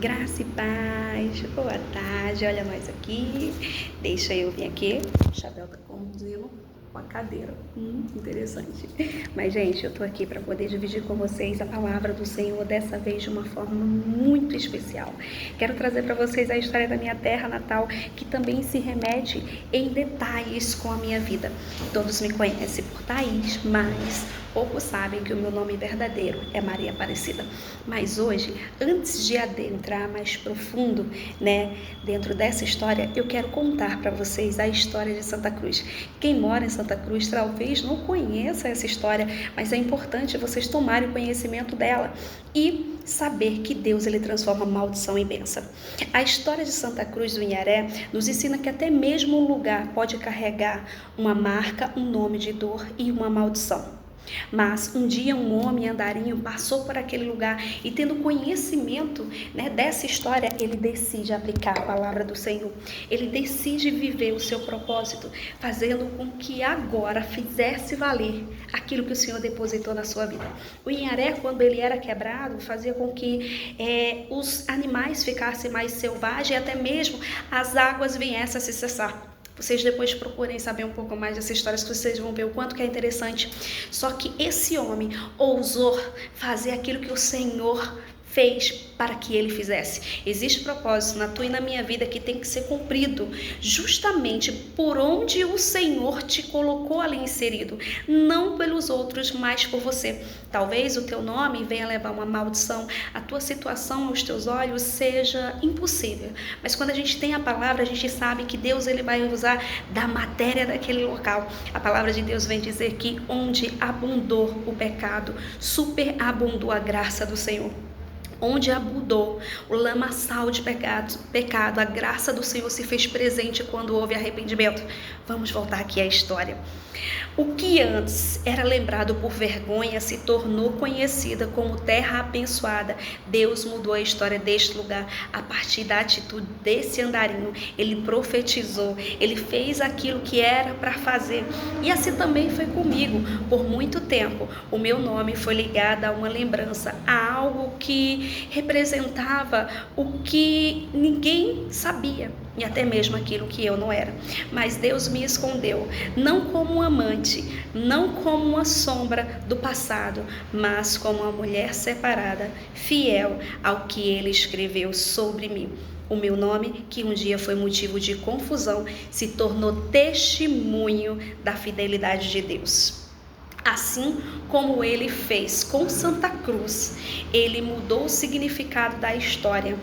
Graça e paz, boa tarde, olha nós aqui, deixa eu vir aqui, o chapéu tá conduzindo com a cadeira, interessante. Mas gente, eu tô aqui para poder dividir com vocês a palavra do Senhor, dessa vez de uma forma muito especial. Quero trazer para vocês a história da minha terra natal, que também se remete em detalhes com a minha vida. Todos me conhecem por Thaís, mas poucos sabem que o meu nome verdadeiro é Maria Aparecida. Mas hoje, antes de adentrar mais profundo, dentro dessa história, eu quero contar para vocês a história de Santa Cruz. Quem mora em Santa Cruz talvez não conheça essa história, mas é importante vocês tomarem conhecimento dela e saber que Deus ele transforma maldição em bênção. A história de Santa Cruz do Inharé nos ensina que até mesmo um lugar pode carregar uma marca, um nome de dor e uma maldição. Mas um dia um homem andarinho passou por aquele lugar e, tendo conhecimento dessa história, ele decide aplicar a palavra do Senhor. Ele decide viver o seu propósito, fazendo com que agora fizesse valer aquilo que o Senhor depositou na sua vida. O Inharé, quando ele era quebrado, fazia com que os animais ficassem mais selvagens e até mesmo as águas viessem a se cessar. Vocês depois procurem saber um pouco mais dessa história, que vocês vão ver o quanto que é interessante. Só que esse homem ousou fazer aquilo que o Senhor fez para que ele fizesse. Existe propósito na tua e na minha vida que tem que ser cumprido justamente por onde o Senhor te colocou ali inserido, não pelos outros, mas por você. Talvez o teu nome venha levar uma maldição, a tua situação aos teus olhos seja impossível, mas quando a gente tem a palavra, a gente sabe que Deus ele vai usar da matéria daquele local. A palavra de Deus vem dizer que onde abundou o pecado, superabundou a graça do Senhor. Onde abundou o lamaçal de pecado, a graça do Senhor se fez presente quando houve arrependimento. Vamos voltar aqui à história. O que antes era lembrado por vergonha se tornou conhecida como terra abençoada. Deus mudou a história deste lugar a partir da atitude desse andarinho. Ele profetizou, ele fez aquilo que era para fazer. E assim também foi comigo. Por muito tempo, o meu nome foi ligado a uma lembrança, a algo que representava o que ninguém sabia e até mesmo aquilo que eu não era. Mas Deus me escondeu, não como um amante, não como uma sombra do passado, mas como uma mulher separada, fiel ao que Ele escreveu sobre mim. O meu nome, que um dia foi motivo de confusão, se tornou testemunho da fidelidade de Deus. Assim como ele fez com Santa Cruz, ele mudou o significado da história.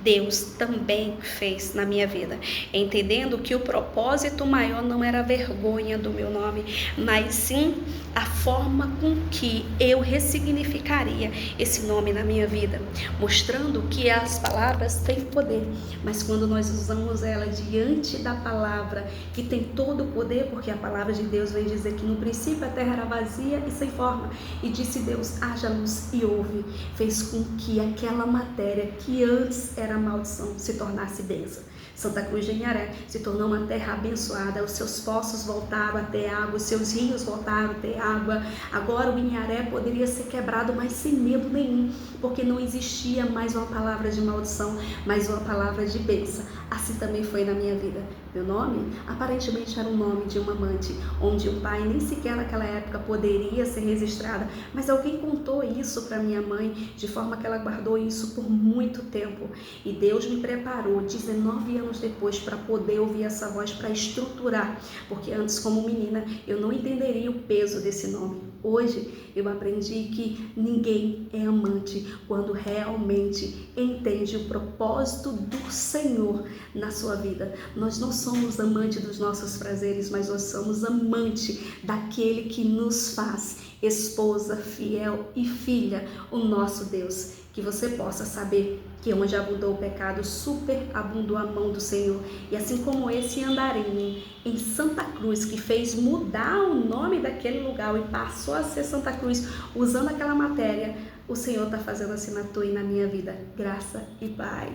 Deus também fez na minha vida, entendendo que o propósito maior não era a vergonha do meu nome, mas sim a forma com que eu ressignificaria esse nome na minha vida, mostrando que as palavras têm poder, mas quando nós usamos ela diante da palavra, que tem todo o poder, porque a palavra de Deus vem dizer que no princípio a terra era vazia e sem forma, e disse Deus, haja luz, e houve, fez com que aquela matéria que antes era maldição se tornasse bênção. Santa Cruz de Inharé se tornou uma terra abençoada, os seus poços voltaram a ter água, os seus rios voltaram a ter água. Agora o Inharé poderia ser quebrado, mas sem medo nenhum, porque não existia mais uma palavra de maldição, mas uma palavra de bênção. Assim também foi na minha vida. Meu nome aparentemente era um nome de uma amante, onde o pai nem sequer naquela época poderia ser registrada, mas alguém contou isso para minha mãe, de forma que ela guardou isso por muito tempo. E Deus me preparou 19 anos depois para poder ouvir essa voz, para estruturar, porque antes, como menina, eu não entenderia o peso desse nome. Hoje eu aprendi que ninguém é amante quando realmente entende o propósito do Senhor na sua vida. Nós não somos amantes dos nossos prazeres, mas nós somos amantes daquele que nos faz esposa, fiel e filha, o nosso Deus. Que você possa saber que onde abundou o pecado, superabundou a mão do Senhor. E assim como esse andarinho em Santa Cruz, que fez mudar o nome daquele lugar e passou a ser Santa Cruz, usando aquela matéria, o Senhor está fazendo assim na tua e na minha vida. Graça e paz.